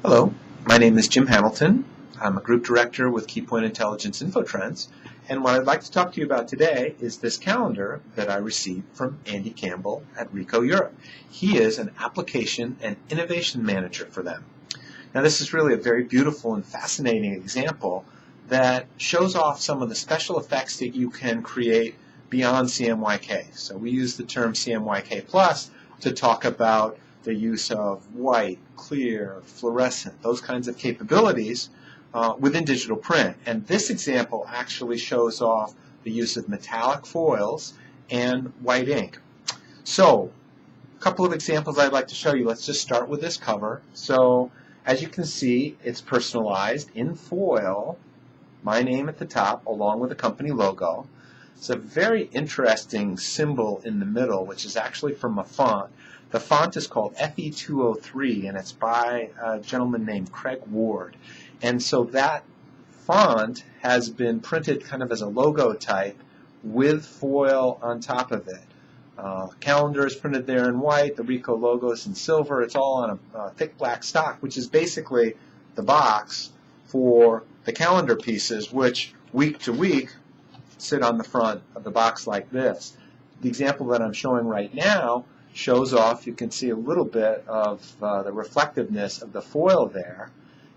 Hello, my name is Jim Hamilton. I'm a group director with Keypoint Intelligence InfoTrends, and what I'd like to talk to you about today is this calendar that I received from Andy Campbell at Ricoh Europe. He is an application and innovation manager for them. Now this is really a very beautiful and fascinating example that shows off some of the special effects that you can create beyond CMYK. So we use the term CMYK plus to talk about the use of white, clear, fluorescent, those kinds of capabilities within digital print. And this example actually shows off the use of metallic foils and white ink. So, a couple of examples I'd like to show you. Let's just start with this cover. So, as you can see, it's personalized in foil, my name at the top, along with the company logo. It's a very interesting symbol in the middle, which is actually from a font. The font is called FE203, and it's by a gentleman named Craig Ward. And so that font has been printed kind of as a logo type with foil on top of it. Calendar is printed there in white, the Ricoh logo is in silver. It's all on a thick black stock, which is basically the box for the calendar pieces, which week to week sit on the front of the box like this. The example that I'm showing right now shows off, you can see a little bit of the reflectiveness of the foil there.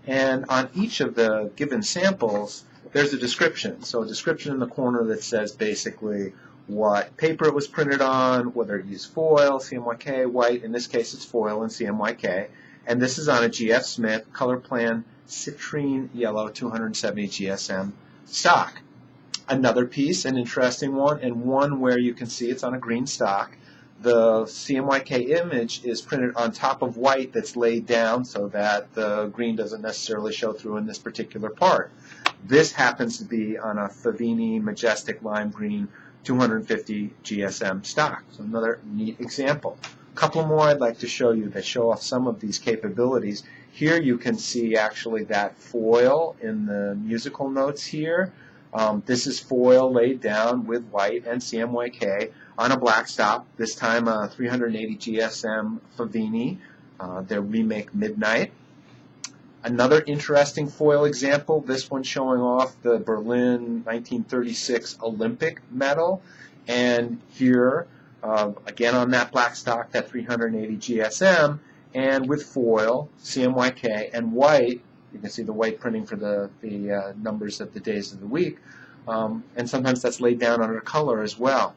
And on each of the given samples, there's a description. So a description in the corner that says basically what paper it was printed on, whether it used foil, CMYK, white. In this case, it's foil and CMYK. And this is on a GF Smith Color Plan Citrine Yellow 270 GSM stock. Another piece, an interesting one, and one where you can see it's on a green stock. The CMYK image is printed on top of white that's laid down so that the green doesn't necessarily show through in this particular part. This happens to be on a Favina Majestic Lime Green 250 GSM stock. So another neat example. A couple more I'd like to show you that show off some of these capabilities. Here you can see actually that foil in the musical notes here. This is foil laid down with white and CMYK on a black stock, this time a 380 GSM Favini, their remake Midnight. Another interesting foil example, this one showing off the Berlin 1936 Olympic medal. And here, again on that black stock, that 380 GSM, and with foil, CMYK, and white. You can see the white printing for the numbers of the days of the week. And sometimes that's laid down under color as well.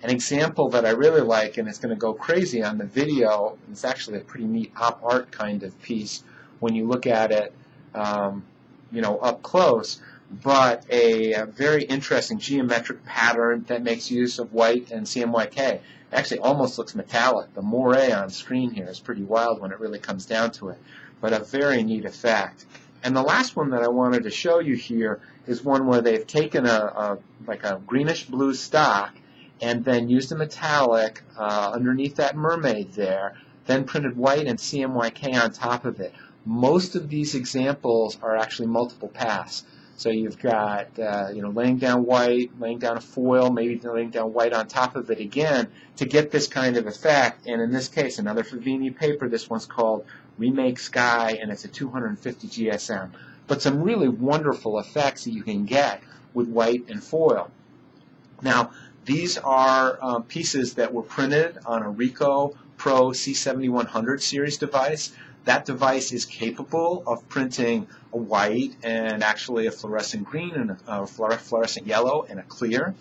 An example that I really like, and it's going to go crazy on the video, it's actually a pretty neat op art kind of piece when you look at it up close, but a very interesting geometric pattern that makes use of white and CMYK. It actually almost looks metallic. The moire on screen here is pretty wild when it really comes down to it, but a very neat effect. And the last one that I wanted to show you here is one where they've taken like a greenish blue stock and then used a metallic underneath that mermaid there, then printed white and CMYK on top of it. Most of these examples are actually multiple pass. So you've got laying down white, laying down a foil, maybe laying down white on top of it again to get this kind of effect. And in this case, another Favini paper, this one's called Remake Sky, and it's a 250 GSM. But some really wonderful effects that you can get with white and foil. Now, these are pieces that were printed on a Ricoh Pro C7100 series device. That device is capable of printing a white and actually a fluorescent green and a fluorescent yellow and a clear.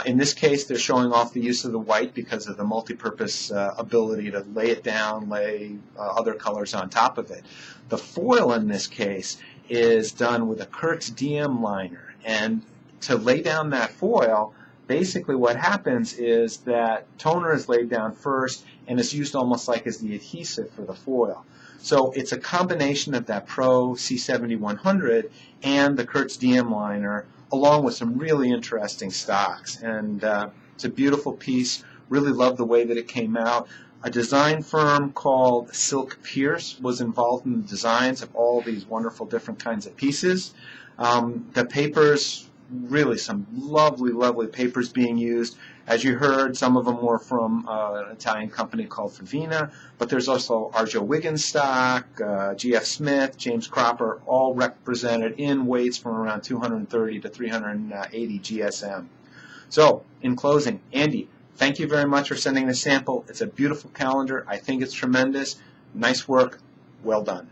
In this case, they're showing off the use of the white because of the multi-purpose ability to lay it down, lay other colors on top of it. The foil in this case is done with a Kurz DM Liner. And to lay down that foil, basically what happens is that toner is laid down first and is used almost like as the adhesive for the foil. So it's a combination of that Pro C7100 and the Kurz DM Liner, along with some really interesting stocks. And it's a beautiful piece. Really love the way that it came out. A design firm called Silk Pearce was involved in the designs of all these wonderful different kinds of pieces. The papers really some lovely, lovely papers being used. As you heard, some of them were from an Italian company called Favina, but there's also Arjo Wiggins stock, G.F. Smith, James Cropper, all represented in weights from around 230 to 380 GSM. So, in closing, Andy, thank you very much for sending the sample. It's a beautiful calendar. I think it's tremendous. Nice work. Well done.